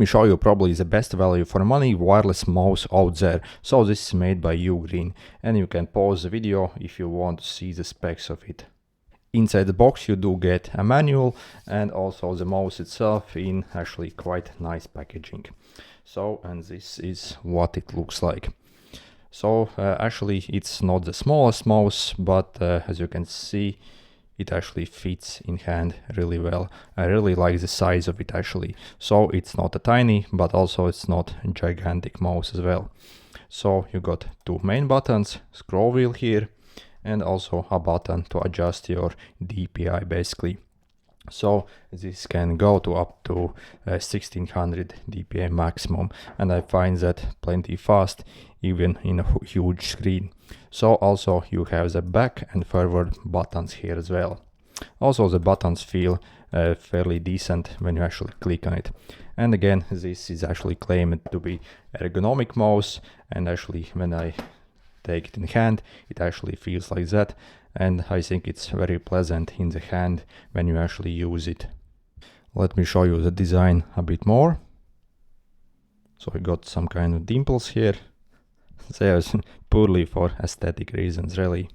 me show you probably the best value for money wireless mouse out there. So this is made by UGREEN, and you can pause the video if you want to see the specs of it. Inside the box you do get a manual and also the mouse itself in actually quite nice packaging. So, and this is what it looks like. So actually it's not the smallest mouse, but as you can see, it actually fits in hand really well. I really like the size of it actually. So it's not a tiny, but also it's not a gigantic mouse as well. So you got two main buttons, scroll wheel here, and also a button to adjust your DPI basically. So this can go to up to 1600 dpi maximum, and I find that plenty fast even in a huge screen. So also you have the back and forward buttons here as well. Also the buttons feel fairly decent when you actually click on it. And again, this is actually claimed to be ergonomic mouse, and actually when I take it in hand, it actually feels like that, and I think it's very pleasant in the hand when you actually use it. Let me show you the design a bit more. So I got some kind of dimples here. There's purely for aesthetic reasons really.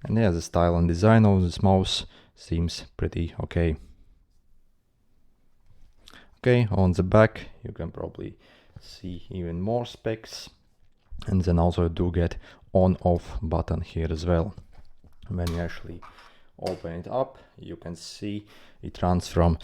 And yeah, the style and design of this mouse seems pretty okay. Okay, on the back you can probably see even more specs. And then also do get on-off button here as well. When you actually open it up, you can see it runs from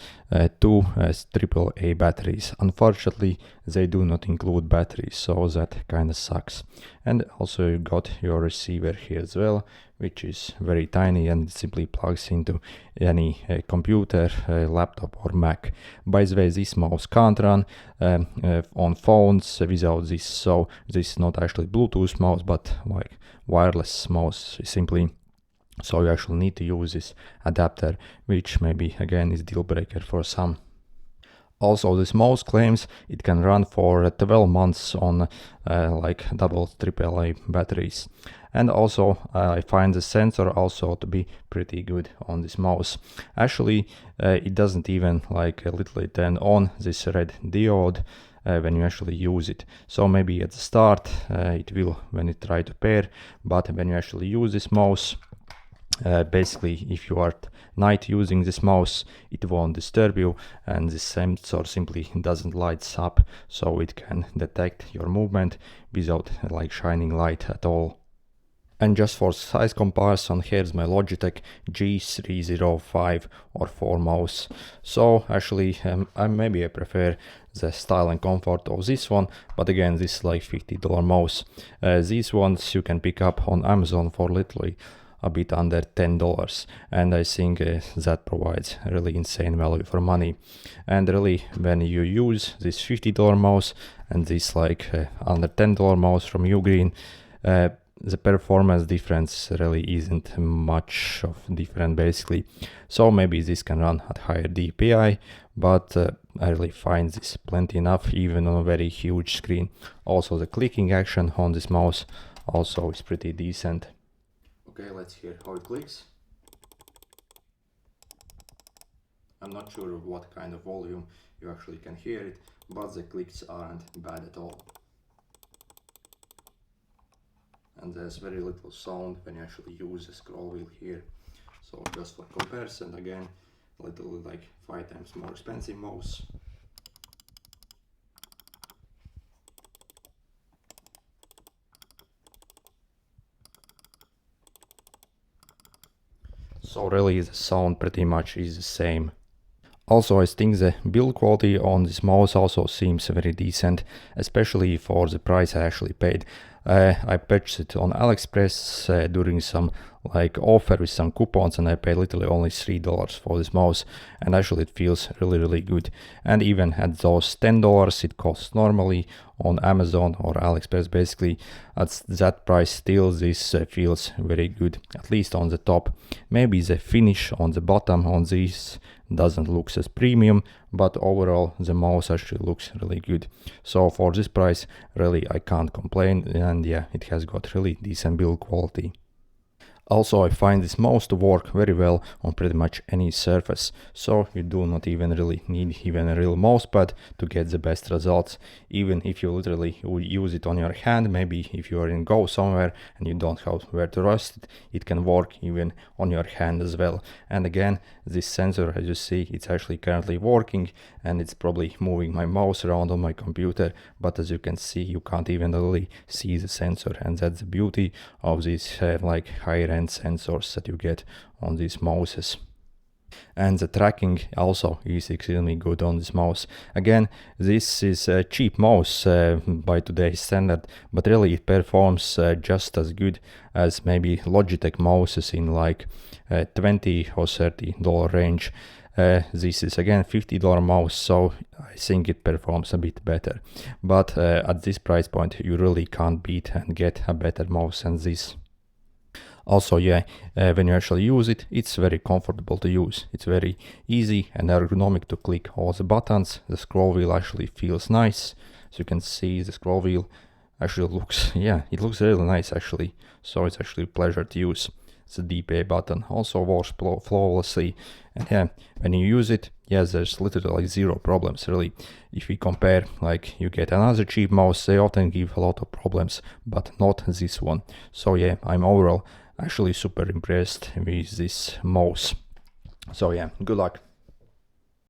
two AAA batteries. Unfortunately, they do not include batteries, so that kind of sucks. And also you got your receiver here as well, which is very tiny and simply plugs into any computer, laptop or Mac. By the way, this mouse can't run on phones without this, so this is not actually Bluetooth mouse, but like wireless mouse simply. So you actually need to use this adapter, which maybe again is deal breaker for some. Also, this mouse claims it can run for 12 months on like double AAA batteries. And also I find the sensor also to be pretty good on this mouse. Actually it doesn't even like literally turn on this red diode when you actually use it. So maybe at the start it will when you try to pair, but when you actually use this mouse, basically if you are at night using this mouse, it won't disturb you, and the sensor simply doesn't lights up, so it can detect your movement without like shining light at all. And just for size comparison, here's my Logitech G305 or 4 mouse. So actually maybe I prefer the style and comfort of this one, but again this is like $50 mouse. These ones you can pick up on Amazon for literally a bit under $10, and I think that provides really insane value for money. And really when you use this $50 mouse and this like under $10 mouse from UGREEN, the performance difference really isn't much of different basically. So maybe this can run at higher DPI, but I really find this plenty enough even on a very huge screen. Also the clicking action on this mouse also is pretty decent. Okay, let's hear how it clicks. I'm not sure of what kind of volume you actually can hear it, but the clicks aren't bad at all. And there's very little sound when you actually use the scroll wheel here. So just for comparison, again, literally like 5 times more expensive mouse. So really the sound pretty much is the same. Also, I think the build quality on this mouse also seems very decent, especially for the price I actually paid. I purchased it on AliExpress during some like offer with some coupons, and I paid literally only $3 for this mouse, and actually it feels really good. And even at those $10 it costs normally on Amazon or AliExpress, basically at that price still this feels very good, at least on the top. Maybe the finish on the bottom on this doesn't look as premium, but overall the mouse actually looks really good. So for this price really I can't complain, and yeah, it has got really decent build quality. Also, I find this mouse to work very well on pretty much any surface, so you do not even really need even a real mousepad to get the best results. Even if you literally use it on your hand, maybe if you are in go somewhere and you don't have where to rest it, it can work even on your hand as well. And again, this sensor, as you see, it's actually currently working, and it's probably moving my mouse around on my computer, but as you can see, you can't even really see the sensor, and that's the beauty of these like higher end sensors that you get on these mouses. And the tracking also is extremely good on this mouse. Again, this is a cheap mouse by today's standard, but really it performs just as good as maybe Logitech mouses in like $20 or $30 range. This is again $50 mouse, so I think it performs a bit better, but at this price point you really can't beat and get a better mouse than this. Also, yeah, when you actually use it, it's very comfortable to use. It's very easy and ergonomic to click all the buttons. The scroll wheel actually feels nice. As you can see, the scroll wheel actually looks, yeah, it looks really nice actually. So it's actually a pleasure to use. The DPA button also works flawlessly, and yeah, when you use it, yes, there's literally zero problems really. If we compare, like you get another cheap mouse, they often give a lot of problems, but not this one. So yeah, I'm overall actually super impressed with this mouse. So yeah, good luck.